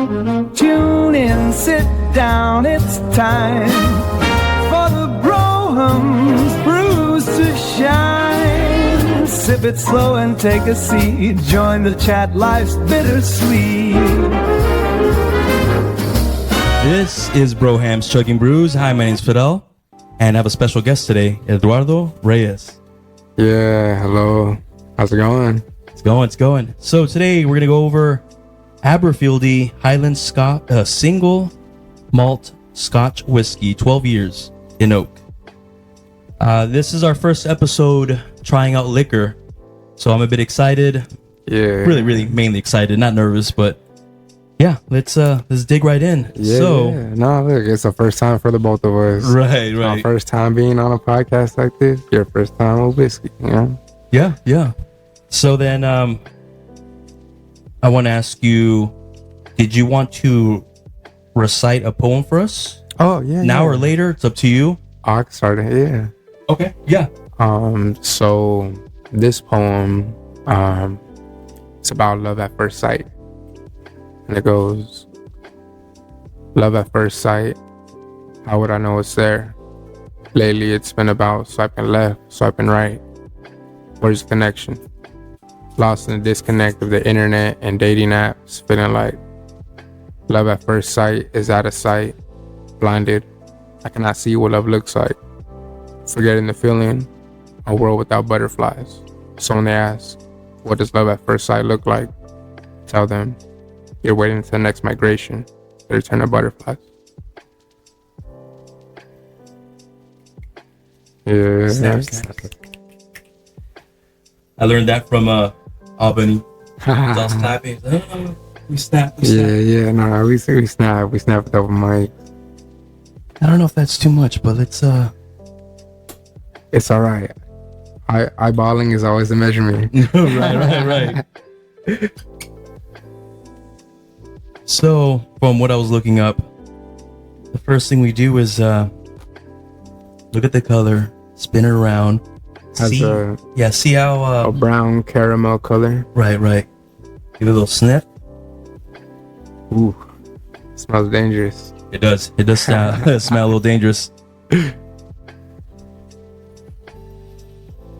Tune in, sit down, it's time for the Broham's Brews to shine. Sip it slow and take a seat. Join the chat, life's bittersweet. This is Broham's Chugging Brews. Hi, my name's Fidel, and I have a special guest today, Eduardo Reyes. Yeah, hello. How's it going? It's going. So today we're gonna go over Aberfieldy Highland single malt Scotch whiskey, 12 years in oak. This is our first episode trying out liquor, so I'm a bit excited. Yeah. Really mainly excited, not nervous, but yeah, let's dig right in. Yeah. No, look, it's the first time for the both of us. Right. Our first time being on a podcast like this. Your first time with whiskey, you know? Yeah. So then, I want to ask you, did you want to recite a poem for us? Oh, yeah. Now or later? It's up to you. I can start it, yeah. Okay, yeah. So this poem, it's about love at first sight. And it goes, love at first sight, how would I know it's there? Lately it's been about swiping left, swiping right. Where's the connection? Lost in the disconnect of the internet and dating apps, feeling like love at first sight is out of sight. Blinded, I cannot see what love looks like. Forgetting the feeling, a world without butterflies. So when they ask, what does love at first sight look like? Tell them, you're waiting until the next migration to return of butterflies. Yeah. Snap. I learned that from Albany. Just typing. We snap. Yeah. No, we snap a couple mics. I don't know if that's too much, but let's It's all right. Eyeballing is always the measurement. right. So, from what I was looking up, the first thing we do is look at the color, spin it around. See how a brown caramel color. Right. Give it a little sniff. Ooh, smells dangerous. It does smell a little dangerous.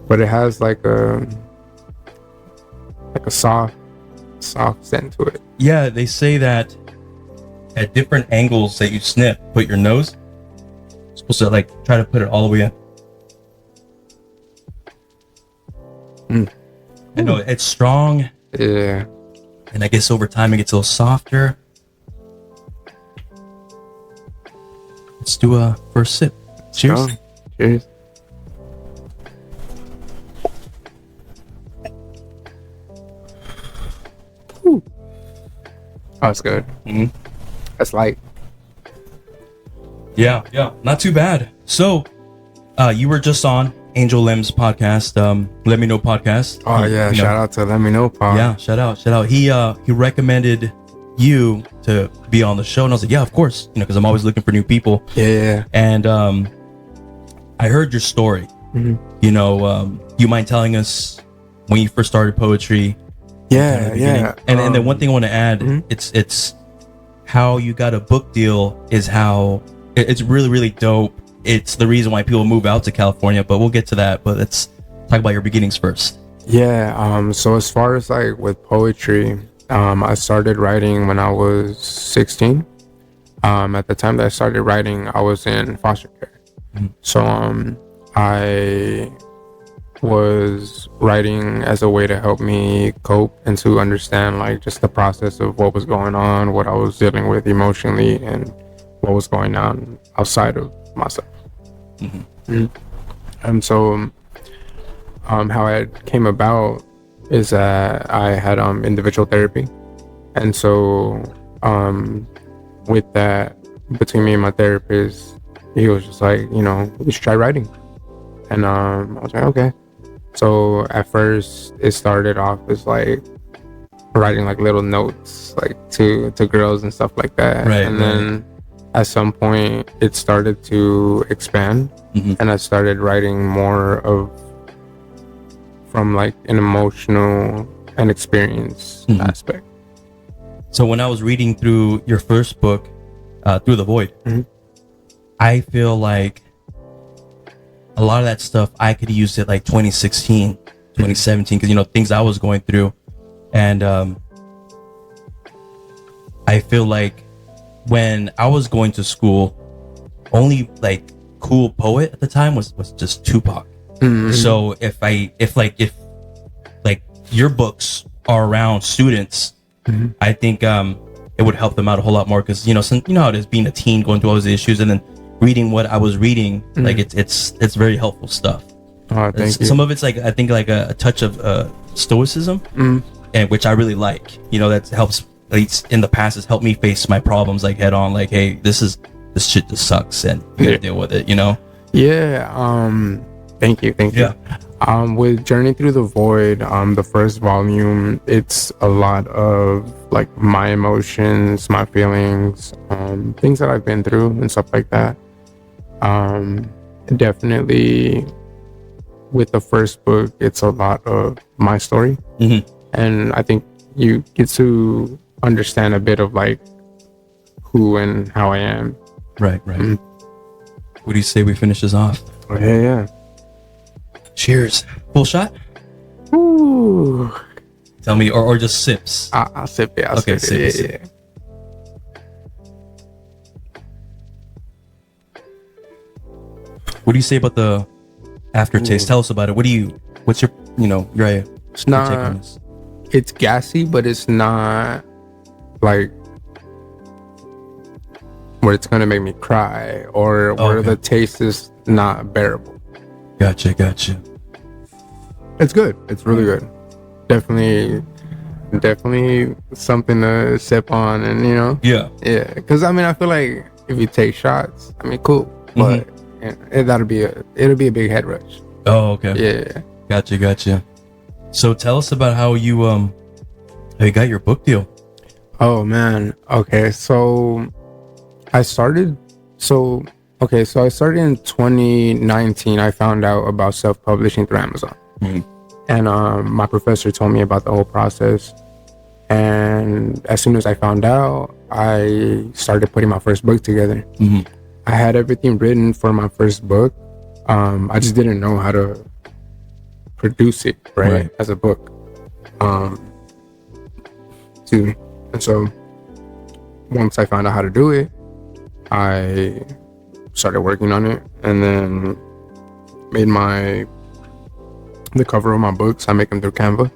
But it has like a soft scent to it. Yeah, they say that at different angles that you sniff, put your nose. You're supposed to like try to put it all the way up. I know it's strong. Yeah. And I guess over time it gets a little softer. Let's do a first sip. Cheers. Strong. Cheers. Ooh. Oh, that's good. Mm-hmm. That's light. Yeah, not too bad. So, you were just on Angel Lim's podcast, Let Me Know podcast. Oh yeah, shout out to Let Me Know Pod. Yeah, shout out. He recommended you to be on the show, and I was like, yeah, of course, because I'm always looking for new people. Yeah. And I heard your story. Mm-hmm. You mind telling us when you first started poetry? Yeah. And then one thing I want to add, it's how you got a book deal is how it's really dope. It's the reason why people move out to California, but we'll get to that. But let's talk about your beginnings first. Yeah. So as far as like with poetry, I started writing when I was 16. At the time that I started writing, I was in foster care. So I was writing as a way to help me cope and to understand like just the process of what was going on, what I was dealing with emotionally, and what was going on outside of myself. And so how it came about is that I had individual therapy, and so with that, between me and my therapist, he was just like, you should try writing. And I was like, okay. So at first it started off as like writing like little notes like to girls and stuff like that, and then at some point it started to expand, and I started writing more of from like an emotional and experience aspect. So when I was reading through your first book, Through the Void, I feel like a lot of that stuff I could have used it like 2016, 2017, because, you know, things I was going through. And I feel like when I was going to school, only like cool poet at the time was just Tupac. So if your books are around students, I think it would help them out a whole lot more, because, you know, you know how it is being a teen, going through all those issues, and then reading what I was reading, like it's very helpful stuff. Oh, thank you. Some of it's like, I think, like a touch of stoicism, and which I really like. You know, that helps. At least in the past, has helped me face my problems like head on. Like, hey, this shit just sucks, and we gotta deal with it. You know? Yeah. Thank you. Yeah. With Journey Through the Void, the first volume, it's a lot of like my emotions, my feelings, things that I've been through and stuff like that. Definitely with the first book, it's a lot of my story. And I think you get to understand a bit of like who and how I am. Right. What do you say we finish this off? Oh, yeah. Cheers. Full shot? Ooh. Tell me, or just sips. I'll sip it. Okay, sip it. sip. Yeah. What do you say about the aftertaste? Tell us about it. What's your, your It's take on not, this? it's gassy, but it's not like where it's gonna make me cry, or where the taste is not bearable. Gotcha. It's good. It's really good. Definitely something to sip on, and Yeah. Because I mean, I feel like if you take shots, I mean, cool, but it'll be a big head rush. Oh, okay. Yeah. Gotcha. So tell us about how you got your book deal. Oh man. Okay. So I started in 2019. I found out about self-publishing through Amazon. And my professor told me about the whole process. And as soon as I found out, I started putting my first book together. I had everything written for my first book. I just didn't know how to produce it right as a book. And so once I found out how to do it, I started working on it, and then made the cover of my books. I make them through Canva.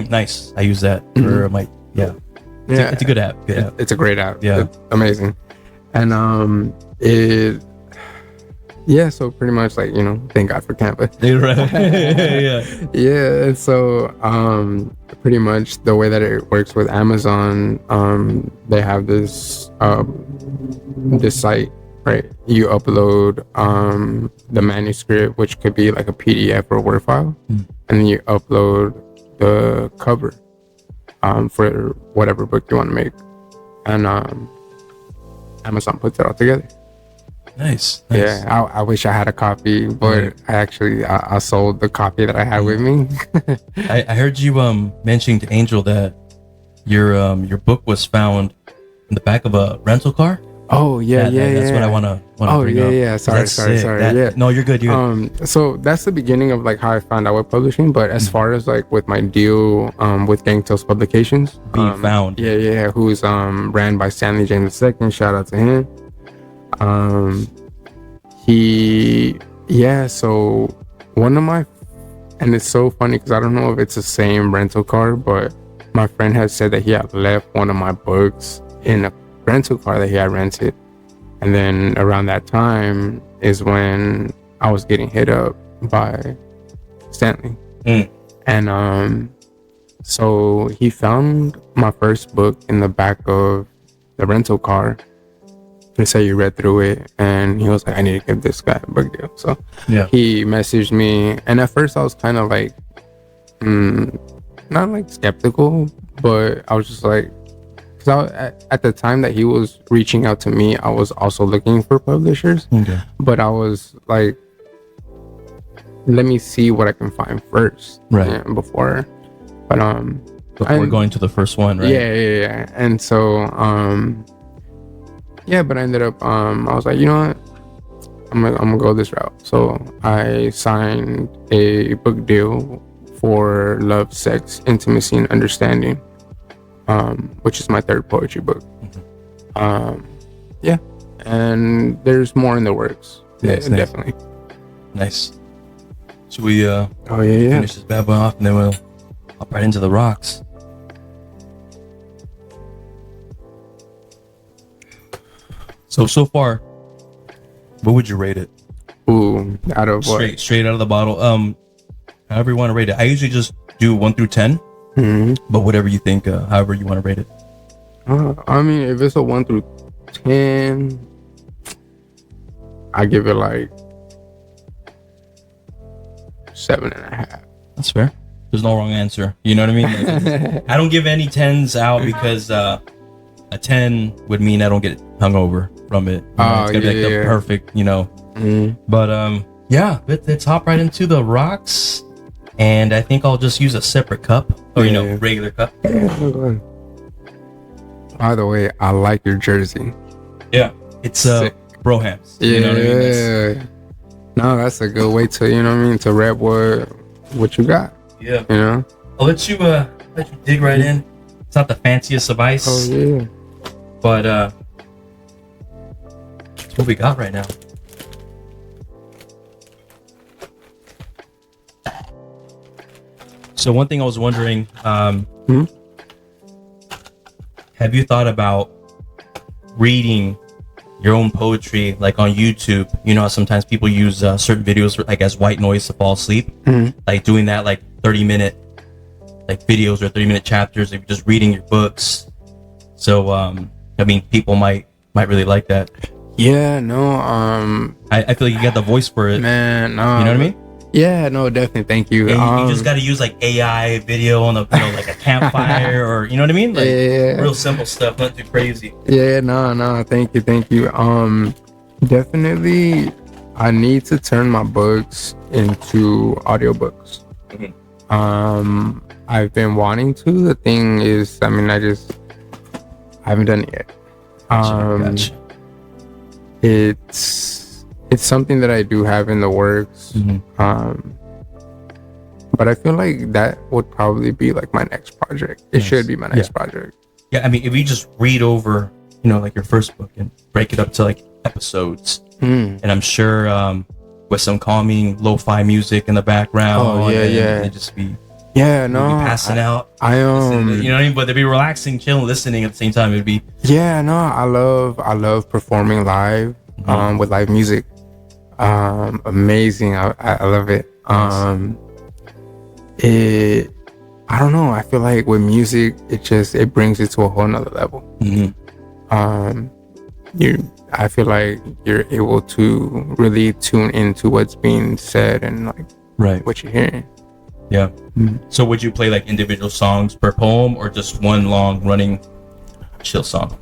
Nice. I use that for my It's a good app. It's a great app. Yeah. It's amazing. And so pretty much like, thank God for Canva. And so pretty much the way that it works with Amazon, they have this site, right? You upload the manuscript, which could be like a PDF or a Word file, and then you upload the cover for whatever book you want to make, and Amazon puts it all together. Nice. Yeah, I wish I had a copy, but I sold the copy that I had with me. I heard you mentioning to Angel that your book was found in the back of a rental car. Oh yeah. That's what I want to bring up. Yeah. Sorry. No, you're good. So that's the beginning of like how I found out with publishing. But as far as like with my deal with Gang Tales Publications, being found. Who's ran by Stanley James II. Shout out to him. So one of my, and it's so funny because I don't know if it's the same rental car, but my friend had said that he had left one of my books in a rental car that he had rented, and then around that time is when I was getting hit up by Stanley. And so he found my first book in the back of the rental car. He said he read through it, and he was like, I need to give this guy a book deal. So he messaged me, and at first I was kind of like not like skeptical, but I was just like, because at the time that he was reaching out to me, I was also looking for publishers. But I was like, let me see what I can find first, before. But before going to the first one, right? Yeah. And so, yeah, but I ended up, I was like, you know what? I'm gonna go this route. So I signed a book deal for Love, Sex, Intimacy, and Understanding, which is my third poetry book. Yeah, and there's more in the works. Nice. Definitely. Nice. Should we finish this bad boy off, and then we'll hop right into the rocks. So far, what would you rate it? Ooh, out of what? Straight out of the bottle. However you want to rate it. I usually just do 1 through 10. But whatever you think, however you want to rate it. I mean, if it's a 1 through 10, I give it like 7.5. That's fair. There's no wrong answer. You know what I mean? Like, I don't give any 10s out because a 10 would mean I don't get hungover from it. You know, it's gonna be like the perfect, you know. But yeah, let's hop right into the rocks. And I think I'll just use a separate cup, or regular cup. By the way, I like your jersey. Yeah, it's Brohams. Yeah, you know what I mean? No, that's a good way to, you know what I mean, to rep what you got. Yeah, you know. I'll let you dig right in. It's not the fanciest of ice. Oh yeah, but that's what we got right now. So one thing I was wondering, have you thought about reading your own poetry, like on YouTube? You know how sometimes people use certain videos for, like, as white noise to fall asleep, like doing that, like 30-minute like videos or 30-minute chapters of just reading your books. So I mean, people might really like that. Yeah, no, I feel like you got the voice for it, man. No, you know what I mean? Yeah, no, definitely. Thank you. Yeah, you just got to use like AI video on the, like a campfire, or you know what I mean? Like, real simple stuff, not too crazy. Yeah, no. Thank you. Definitely, I need to turn my books into audiobooks. I've been wanting to. The thing is, I mean, I haven't done it yet. Gotcha. It's something that I do have in the works. But I feel like that would probably be like my next project. It should be my next project. Yeah, I mean, if you just read over, you know, like your first book and break it up to like episodes, and I'm sure with some calming lo-fi music in the background, and just be passing out. I you know what I mean? But they'd be relaxing, chilling, listening at the same time. It'd be I love performing live with live music. Amazing. I love it. I don't know, I feel like with music it brings it to a whole nother level. I feel like you're able to really tune into what's being said and like what you're hearing. So would you play like individual songs per poem, or just one long running chill song?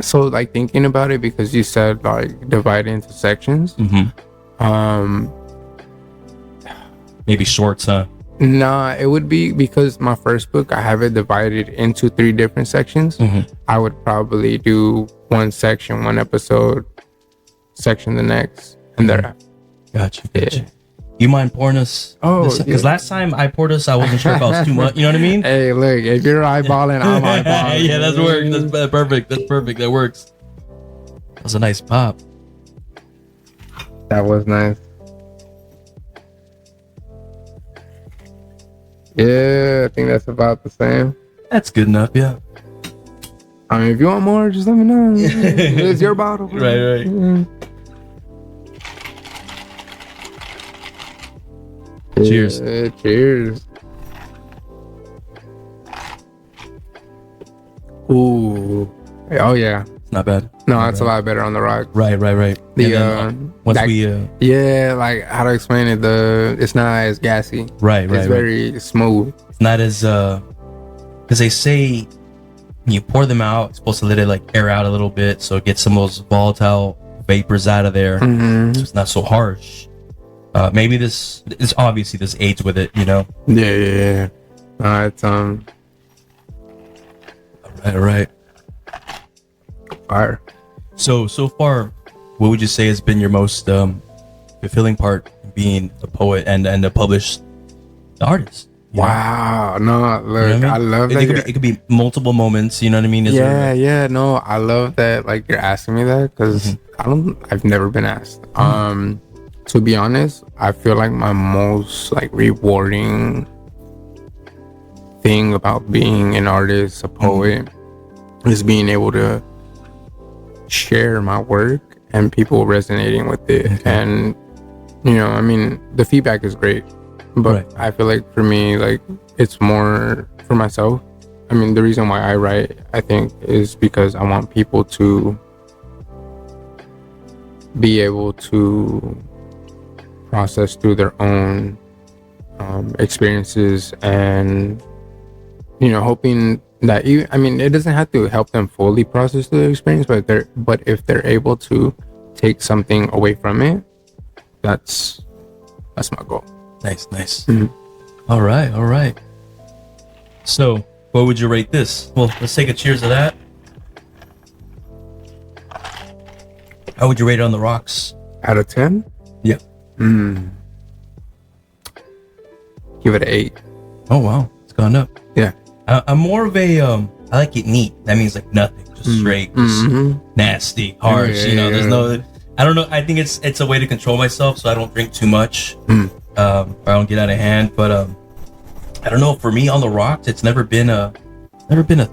So like thinking about it, because you said like divide it into sections. Maybe shorts, huh? Nah, it would be, because my first book I have it divided into 3 different sections. I would probably do one section, one episode, section the next, and thereafter. Gotcha. You mind pouring us? Because last time I poured us, I wasn't sure if I was too much. You know what I mean? Hey, look, if you're eyeballing, I'm eyeballing. Yeah, that's work. That's perfect. That works. That was a nice pop. That was nice. Yeah, I think that's about the same. That's good enough, yeah. I mean, if you want more, just let me know. It's your bottle. Right. Cheers. Cheers. Ooh. Oh yeah. It's not bad. No, it's a lot better on the rock. Right. Once like how to explain it, it's not as gassy. Right. It's very smooth. It's not as because they say when you pour them out, it's supposed to let it like air out a little bit, so it gets some of those volatile vapors out of there. So it's not so harsh. Maybe this obviously this aids with it, you know. Yeah. It's All right. fire. So far, what would you say has been your most fulfilling part being a poet and a published artist? You know? Wow, no, look, You know what I love that. It could be multiple moments. You know what I mean? Is there, Yeah, no, I love that. Like you're asking me that because I've never been asked. To be honest, I feel like my most like rewarding thing about being an artist, a poet, is being able to share my work and people resonating with it. And you know, I mean, the feedback is great, but Right. I feel like for me, like it's more for myself. I mean, the reason why I write, I think, is because I want people to be able to process through their own experiences, and you know, hoping that I mean, it doesn't have to help them fully process the experience, but if they're able to take something away from it, that's my goal. Nice. All right. So, what would you rate this? Well, let's take a cheers to that. How would you rate it on the rocks? Out of 10, Yeah. give it an 8. Oh wow, it's gone up. Yeah. I'm more of a I like it neat. That means like nothing, just straight, just nasty, harsh. You know, there's no. I don't know. I think it's a way to control myself, so I don't drink too much. I don't get out of hand. But I don't know. For me, on the rocks, it's never been a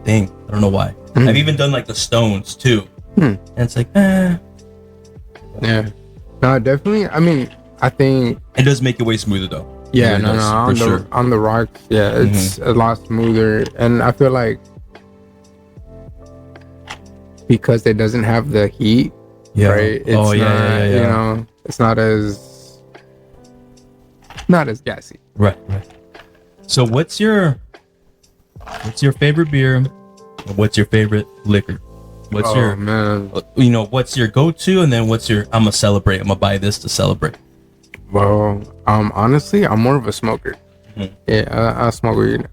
thing. I don't know why. I've even done like the Stones too, and it's like, Yeah. No, definitely. I mean, I think. It does make it way smoother though. Yeah, It really no, does, no. for On sure. on the rocks, yeah, it's a lot smoother, and I feel like because it doesn't have the heat, Yeah. right? It's Oh, yeah, not, yeah, yeah. You know, it's not as gassy. Right. So what's your favorite beer? What's your favorite liquor? What's your man? what's your go-to, and then what's your I'm gonna celebrate. I'm gonna buy this to celebrate. Well, honestly, I'm more of a smoker. Yeah, I smoke weed.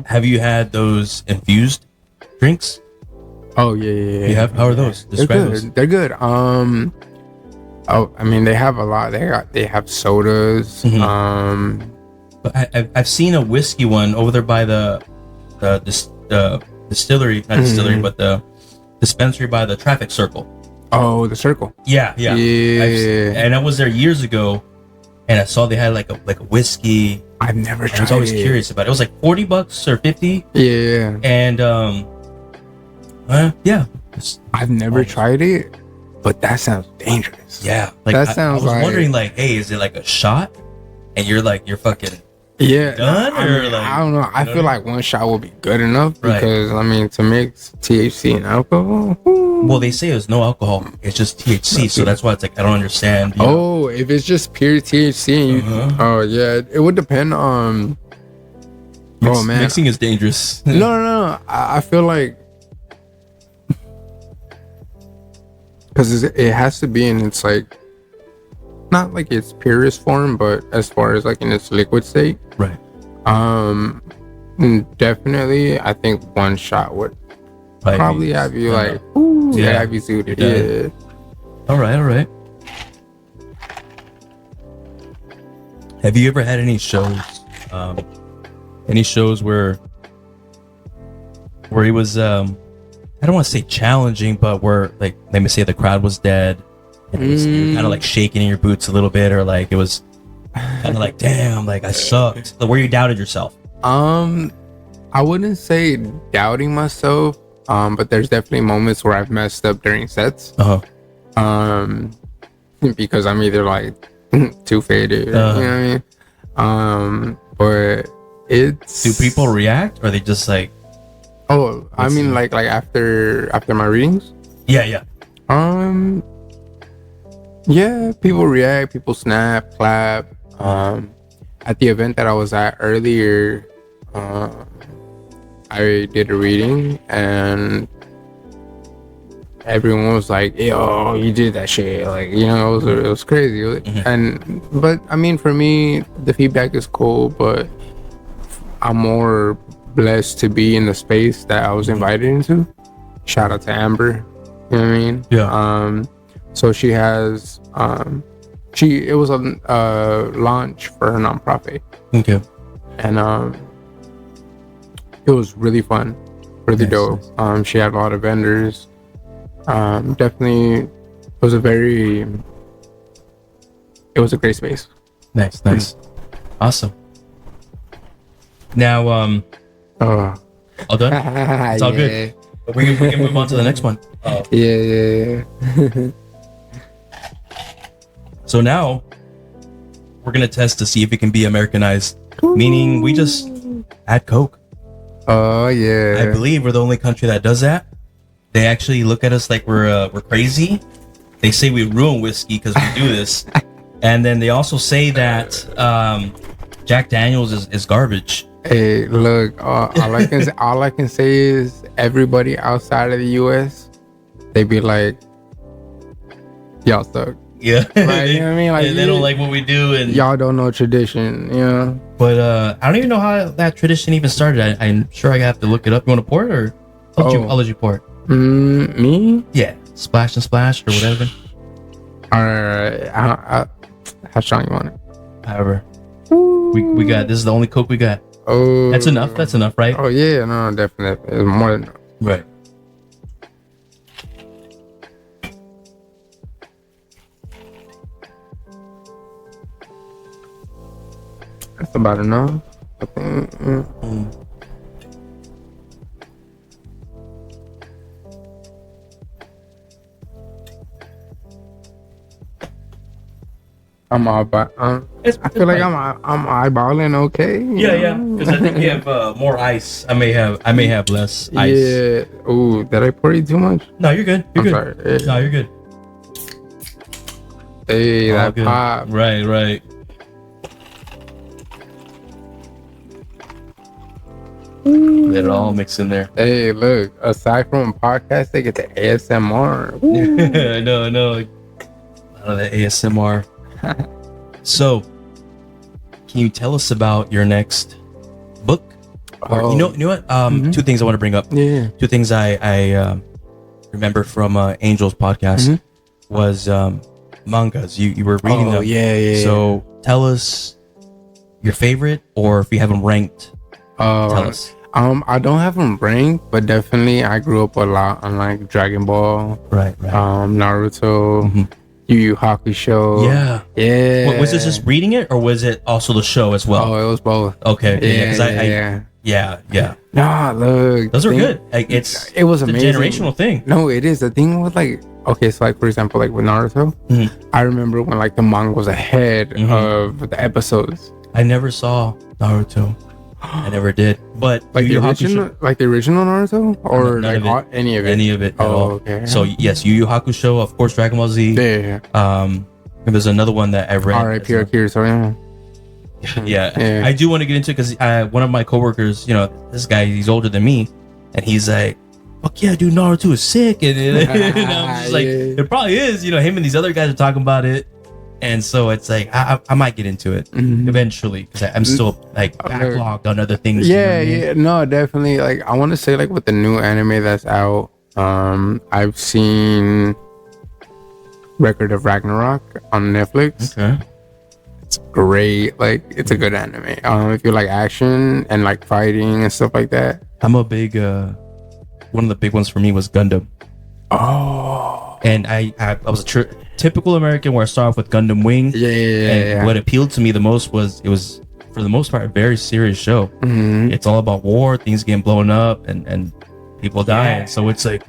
Have you had those infused drinks? Oh yeah. You have? How are those? They're Describe good. those. They're good. I mean, they have a lot. They have sodas. But I've seen a whiskey one over there by the distillery, not distillery, but the dispensary by the traffic circle. Oh, the Circle. Yeah. Yeah. And I was there years ago, and I saw they had like a whiskey. I've never tried. I was always it. curious about it. It was like $40 or 50, Yeah. and yeah, I've never tried it, but that sounds dangerous. yeah. Like That I sounds was like- wondering, like, hey, is it like a shot, and you're fucking Yeah. done, I or mean, like I don't know. I know feel what I like one shot will be good enough Right. because I mean, to mix THC and alcohol. whoo. Well, they say there's no alcohol; it's just THC, so that's why it's like I don't understand. you know? Oh, if it's just pure THC, and you, oh yeah, it would depend on. Oh man, Mixing is dangerous. no. I feel like because it has to be in its like not like its purest form, but as far as like in its liquid state. Right. Definitely, I think one shot would probably have you like, Yeah. have you suited. You're Yeah. All right. Have you ever had any shows? Any shows where it was I don't want to say challenging, but where like let me say the crowd was dead, and it was, you were kind of like shaking in your boots a little bit, or like it was kind of like damn, like I sucked. Like, where you doubted yourself. I wouldn't say doubting myself, but there's definitely moments where I've messed up during sets. Because I'm either like too faded, you know what I mean? But it's Do people react, or are they just like I mean like after my readings? yeah. Yeah, people react, people snap, clap. At the event that I was at earlier, I did a reading and everyone was like, "Yo, you did that shit!" Like, you know, it was crazy. But I mean, for me, the feedback is cool. But I'm more blessed to be in the space that I was invited into. Shout out to Amber. You know what I mean? Yeah. So she has it was a launch for her nonprofit. Okay. And it was really fun, really dope. Nice. She had a lot of vendors. Definitely, it was a great space. Nice. Awesome. Now, all done? It's all good. We can move on to the next one. Yeah. So now we're gonna test to see if it can be Americanized. Meaning we just add Coke. Oh yeah. I believe we're the only country that does that. They actually look at us like we're crazy. They say we ruin whiskey because we do this, and then they also say that Jack Daniels is garbage. Hey, look, all I can say is everybody outside of the U.S., they be like, y'all suck. Yeah, Right, you know what I mean? Like, they don't like what we do, and y'all don't know tradition, you know? But I don't even know how that tradition even started. I'm sure I have to look it up. You want to pour it, or I'll let you pour it? Me? Yeah, splash and splash or whatever. Alright, how strong you want it? However, we got this is the only Coke we got. Oh, That's enough, right? Oh yeah, no, definitely. It's more than enough. Right. That's about enough. I think. I'm all I feel like I'm eyeballing okay. Yeah, because I think we have more ice. I may have less ice. Yeah. Ooh, did I pour you too much? No, you're good. You're good. Sorry. No, you're good. Hey, All that good. pop. Right. Let it all mix in there. Hey, look. Aside from a podcast, they get the ASMR. No. None of the ASMR. So, can you tell us about your next book? Or you know what? Two things I want to bring up. Yeah. Two things I remember from Angel's podcast was mangas. You were reading them. Yeah. So tell us your favorite, or if you have them ranked, tell us. I don't have them ranked, but definitely I grew up a lot on like Dragon Ball, Right. Naruto, Yu Yu Hakusho. Yeah. Was this just reading it, or was it also the show as well? Oh, it was both. Okay. Yeah. Nah, look, Those are good. Like it was amazing. a generational thing. No, it is. The thing with like, okay, so like for example, like with Naruto, I remember when like the manga was ahead of the episodes. I never saw Naruto. I never did. But Like Yu the Yu original Naruto, or None of like it. any of it. any of it at all. Okay. So yes, Yu Yu Hakusho, of course, Dragon Ball Z. Yeah. And there's another one that I read. R.I.P. Akira Toriyama. Yeah, I do want to get into it because one of my coworkers, this guy, he's older than me, and he's like, "Fuck yeah, dude, Naruto is sick," and I'm just like, "It probably is." Him and these other guys are talking about it, and so it's like I might get into it eventually because I'm still like backlogged on other things. Yeah, no, definitely. Like I want to say, like with the new anime that's out, I've seen Record of Ragnarok on Netflix. Okay. It's great. Like it's a good anime. If you like action and like fighting and stuff like that. I'm a big one of the big ones for me was Gundam. Oh. And I was a typical American where I started off with Gundam Wing. Yeah. What appealed to me the most was it was, for the most part, a very serious show. It's all about war, things getting blown up, and people dying. So it's like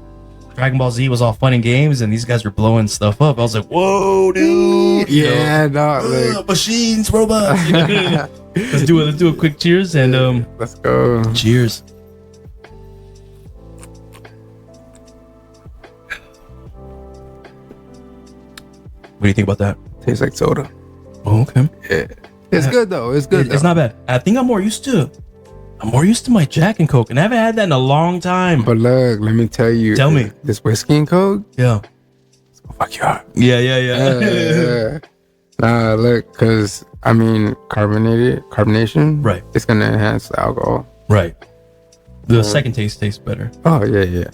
Dragon Ball Z was all fun and games, and these guys were blowing stuff up. I was like, whoa, dude. Yeah, no, machines, robots. Let's do a quick cheers and let's go. Cheers. What do you think about that? Tastes like soda. Oh, okay. Yeah. It's good though. It's good. It's not bad. I think I'm more used to my Jack and Coke, and I haven't had that in a long time. But look, let me tell you. Tell me. This whiskey and Coke. Yeah. It's gonna fuck you up. Yeah. Look, because I mean, carbonation, Right. It's gonna enhance the alcohol. Right. The second taste tastes better. Oh yeah.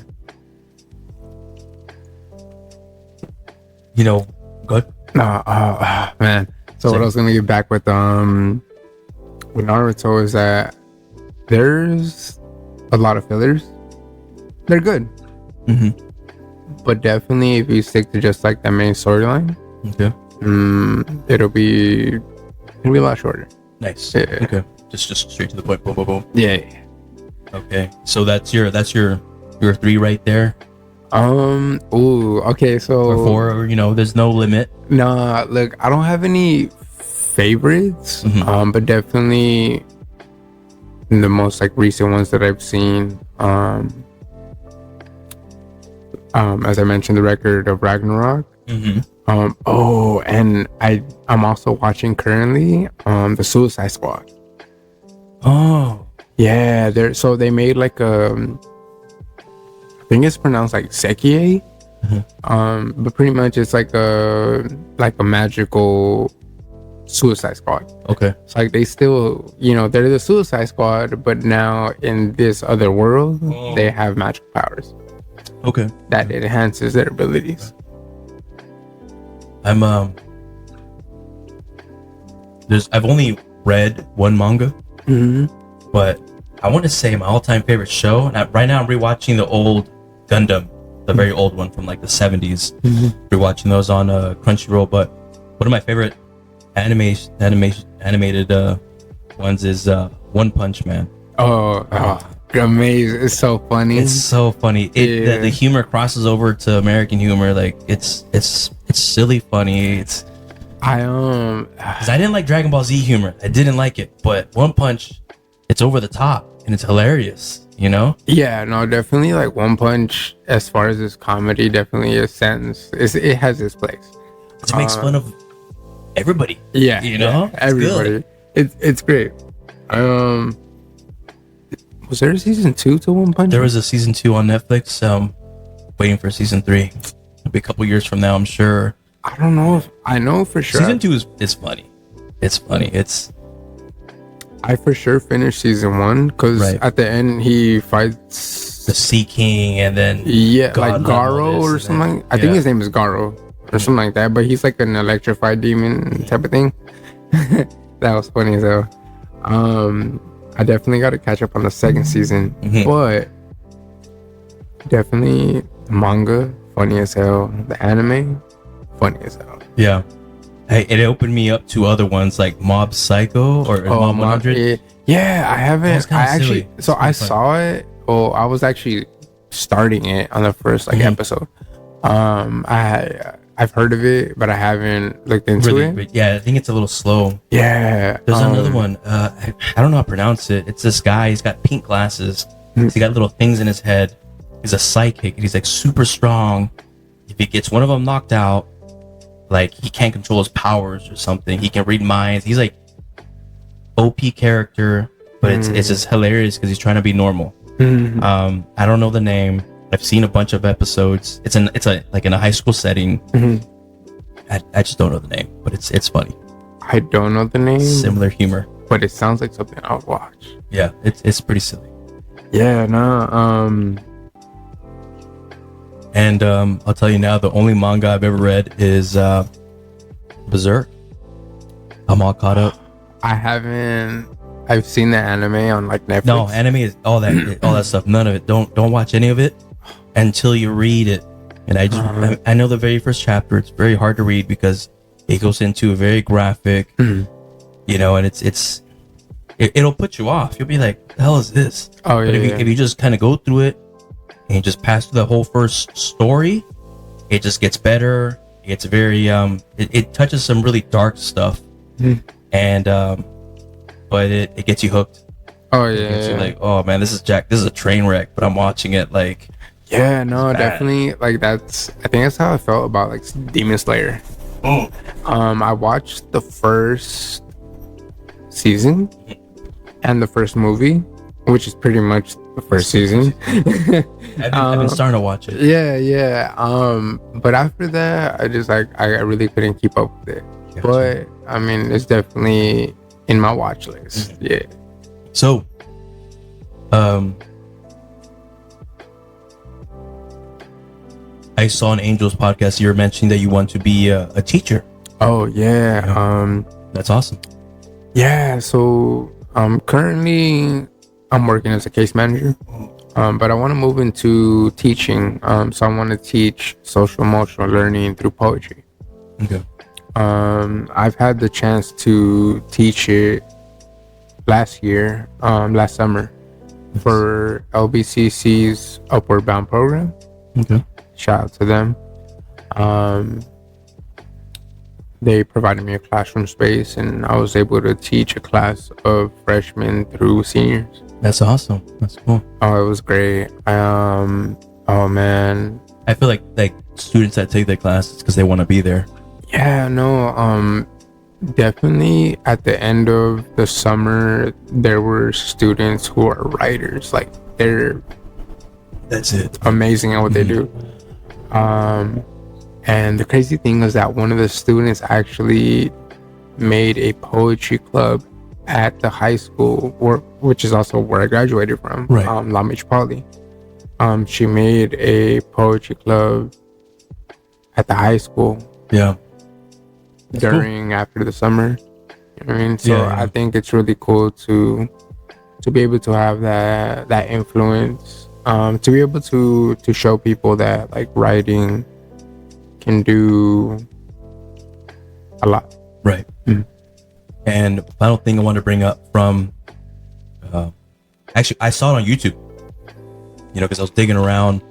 You know, good. Man. So what I was gonna get back with Naruto is that there's a lot of fillers. They're good. But definitely if you stick to just like the main storyline, Okay. it'll be a lot shorter. Nice. Yeah. Okay. Just straight to the point. Boom, boom, boom. Yeah. Okay. So that's your 3 right there. Ooh. Okay. So Or 4. Or, there's no limit. nah. Look, I don't have any favorites. But definitely the most like recent ones that I've seen. As I mentioned, the record of Ragnarok. And I'm also watching currently the Suicide Squad. Oh. Yeah, they made like I think it's pronounced like Sekie. But pretty much it's like a magical Suicide Squad. Okay. It's like they still, they're the Suicide Squad, but now in this other world, they have magical powers. Okay. That enhances their abilities. I'm I've only read one manga, but I want to say my all-time favorite show. And right now I'm rewatching the old Gundam, the very old one from like the 70s. Rewatching those on Crunchyroll. But one of my favorite animated ones is One Punch Man. Amazing! It's so funny. It's so funny. The humor crosses over to American humor. Like it's silly funny. Because I didn't like Dragon Ball Z humor. I didn't like it. But One Punch, it's over the top and it's hilarious. Yeah, no, definitely like One Punch. As far as this comedy, definitely it has its place. It makes fun of everybody. Yeah, everybody. It's great. Was there a season 2 to One Punch? There was a season 2 on Netflix. Waiting for season 3. It'll be a couple years from now, I'm sure. I don't know if I know for sure. Season 2 is funny. It's funny. I for sure finished season 1 because at the end he fights the Sea King and then like Garo or something. I think his name is Garo or something like that. But he's like an electrified demon type of thing. That was funny though. I definitely got to catch up on the second season, but definitely the manga funny as hell. The anime funny as hell. Yeah. Hey, it opened me up to other ones like Mob Psycho or Mob 100. Yeah, I haven't. I saw it. Oh, I was actually starting it on the first episode. I've heard of it, but I haven't looked into it. But yeah, I think it's a little slow. Yeah. There's another one. I don't know how to pronounce it. It's this guy. He's got pink glasses. He's got little things in his head. He's a psychic. And he's like super strong. If he gets one of them knocked out, like he can't control his powers or something. He can read minds. He's like OP character, but it's just hilarious because he's trying to be normal. I don't know the name. I've seen a bunch of episodes. It's like in a high school setting. I just don't know the name, but it's funny. I don't know the name. Similar humor, but it sounds like something I'll watch. Yeah, it's pretty silly. Yeah, no. And I'll tell you now, the only manga I've ever read is Berserk. I'm all caught up. I haven't. I've seen the anime on like Netflix. No, anime is all that stuff. None of it. Don't watch any of it until you read it. And I know the very first chapter. It's very hard to read because it goes into a very graphic, and it'll put you off. You'll be like, "The hell is this?" Oh yeah. But if you just kind of go through it and you just pass through the whole first story, it just gets better. It's very it touches some really dark stuff, and but it gets you hooked. Oh yeah. It gets you like, oh man, this is a train wreck, but I'm watching it like. Yeah, no, definitely. Like I think that's how I felt about like Demon Slayer. I watched the first season and the first movie, which is pretty much the first season. I've been starting to watch it. Yeah. But after that, I just I really couldn't keep up with it. Gotcha. But I mean, it's definitely in my watch list. Yeah. So, I saw on Angel's podcast you were mentioning that you want to be a teacher. Oh yeah. That's awesome. Yeah. So currently I'm working as a case manager. But I want to move into teaching. So I want to teach social emotional learning through poetry. Okay. I've had the chance to teach it last summer for LBCC's Upward Bound program. Okay. Shout out to them. They provided me a classroom space, and I was able to teach a class of freshmen through seniors. That's awesome. That's cool. Oh, it was great. Oh man. I feel like students that take that class, it's because they want to be there. Yeah, no, definitely at the end of the summer, there were students who are writers. Like, they're That's it. amazing at what they do. And the crazy thing is that one of the students actually made a poetry club at the high school, which is also where I graduated from, Right. Long Beach Poly. She made a poetry club at the high school. Yeah. After the summer. You know what I mean? So Yeah. I think it's really cool to be able to have that influence, to be able to show people that like writing can do a lot. Right. And final thing I want to bring up from, actually, I saw it on YouTube. You know, because I was digging around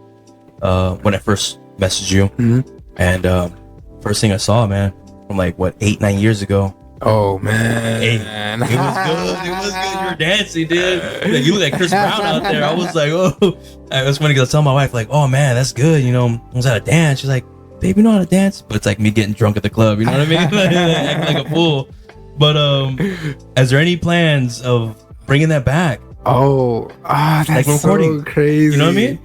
when I first messaged you, and first thing I saw, man, from like what 8-9 years ago. Oh man, Hey, it was good. It was good. You were dancing, dude. Like, you look like Chris Brown out there. I was like, oh, it was funny because I tell my wife like, oh man, that's good. You know, I was at a dance. She's like, babe, you know how to dance? But it's like me getting drunk at the club. You know what I mean? Like, acting like a fool. But is there any plans of bringing that back? That's Like recording. so crazy. You know what I mean?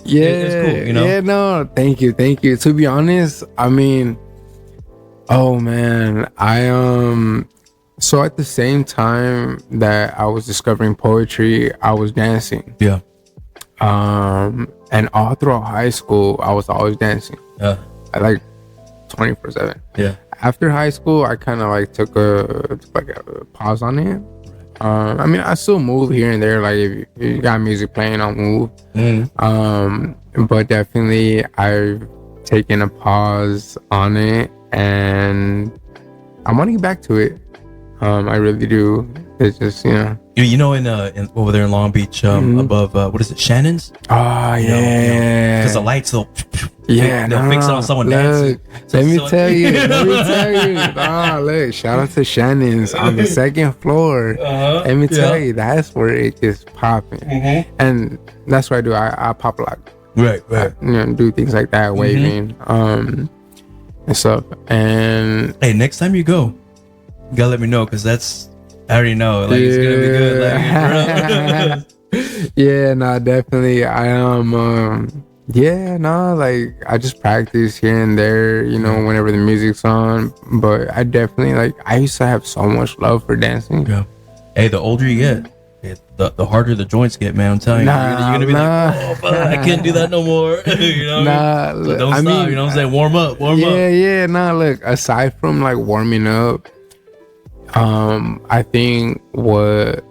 Yeah, it's cool, you know? Yeah, no, thank you. To be honest, I mean, oh man, so at the same time that I was discovering poetry, I was dancing. Yeah. And all throughout high school, I was always dancing. Yeah. I like 24/7. Yeah. After high school, I kind of like took a pause on it. I mean, I still move here and there. Like, if you got music playing, I'll move. But definitely, I've taken a pause on it, and I want to get back to it. I really do. It's just, You know, in over there in Long Beach, above what is it, Shannon's? Oh yeah. Because the lights, they'll fix it on someone dancing. Let me tell you. Look, shout out to Shannon's on the second floor. Let me tell you, that's where it gets popping. And that's what I do. I pop lock. Right. Do things like that, waving, and stuff. And hey, next time you go, you gotta let me know, because I already know, like, it's gonna be good. Like, yeah, no, definitely. Like, I just practice here and there, whenever the music's on. But I definitely, I used to have so much love for dancing. Yeah. Hey, the older you get, the harder the joints get, man. I'm telling you, you're gonna be like, oh, fuck, I can't do that no more. You know what I mean? So don't stop. You know what I'm saying? Warm up. Yeah. Look, aside from like warming up, I think what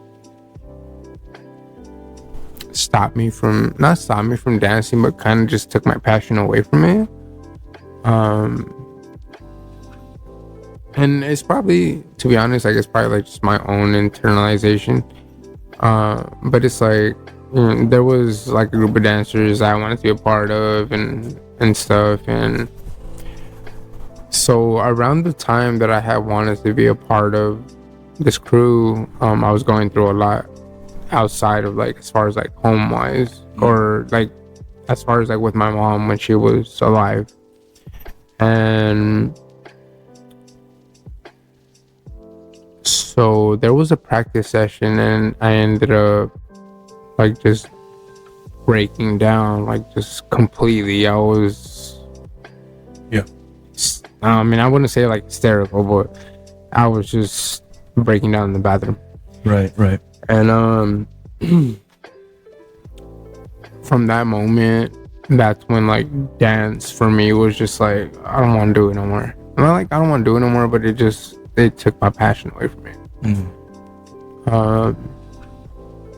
not stopped me from dancing, but kind of just took my passion away from it. And it's probably, to be honest, it's probably like just my own internalization. But it's like, there was like a group of dancers I wanted to be a part of and stuff. And so around the time that I had wanted to be a part of this crew, I was going through a lot outside of as far as home wise, or as far as with my mom when she was alive. And so there was a practice session, and I ended up just breaking down, just completely. I was I mean, I wouldn't say like hysterical, but I was just breaking down in the bathroom. Right. And from that moment, that's when like dance for me was just like, I don't want to do it no more. Not like I don't want to do it no more, but it took my passion away from me.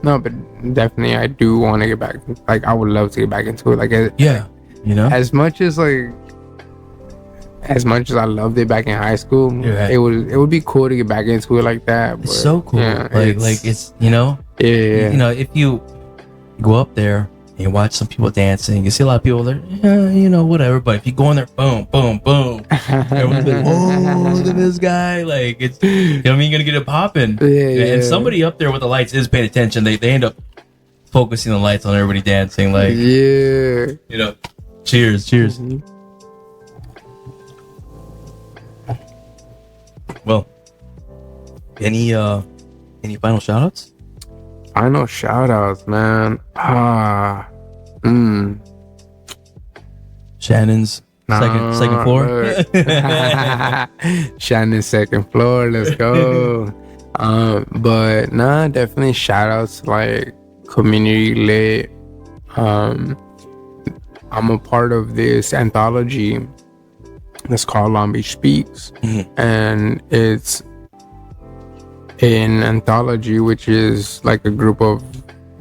No, but definitely I do want to get back. Like, I would love to get back into it. Like, you know, as much as I loved it back in high school, yeah, it would be cool to get back into it like that. It's so cool. Yeah, like it's you know, yeah. You know, if you go up there and you watch some people dancing, you see a lot of people there, yeah, you know, whatever. But if you go in there, boom, boom, boom, everyone's like, whoa, look at this guy. Like, it's, you know what I mean, you're gonna get it popping. Yeah. And somebody up there with the lights is paying attention. They end up focusing the lights on everybody dancing. Like, yeah, you know, cheers. Mm-hmm. Well, any final shout outs? Final shout outs, man. Shannon's second floor. Shannon's second floor. Let's go. But nah, definitely shout outs like community lit. I'm a part of this anthology that's called Long Beach Speaks, and it's an anthology which is like a group of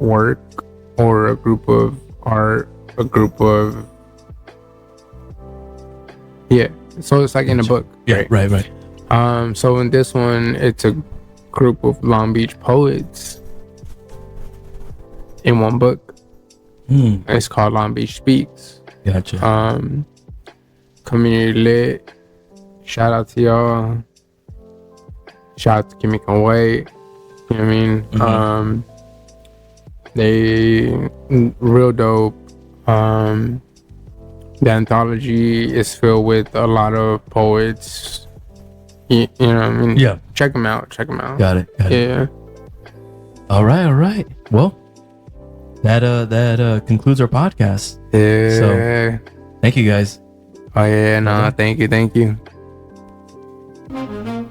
work or a group of art, a group of so it's like in a book. Right. So in this one, it's a group of Long Beach poets in one book. It's called Long Beach Speaks. Gotcha. Community lit. Shout out to y'all. Shout out to Kimmy Can Wait. You know what I mean? They real dope. The anthology is filled with a lot of poets. You know what I mean? Yeah. Check them out. Got it. Yeah. All right. Well, that concludes our podcast. Yeah. So, thank you guys. Oh yeah, no, thank you.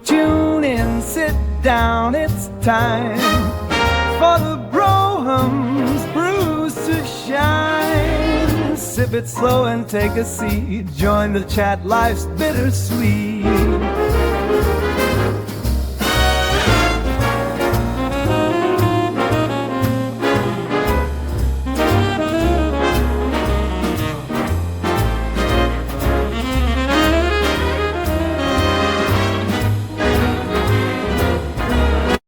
Tune in, sit down, it's time for the Brohams brews to shine. Sip it slow and take a seat. Join the chat, life's bittersweet.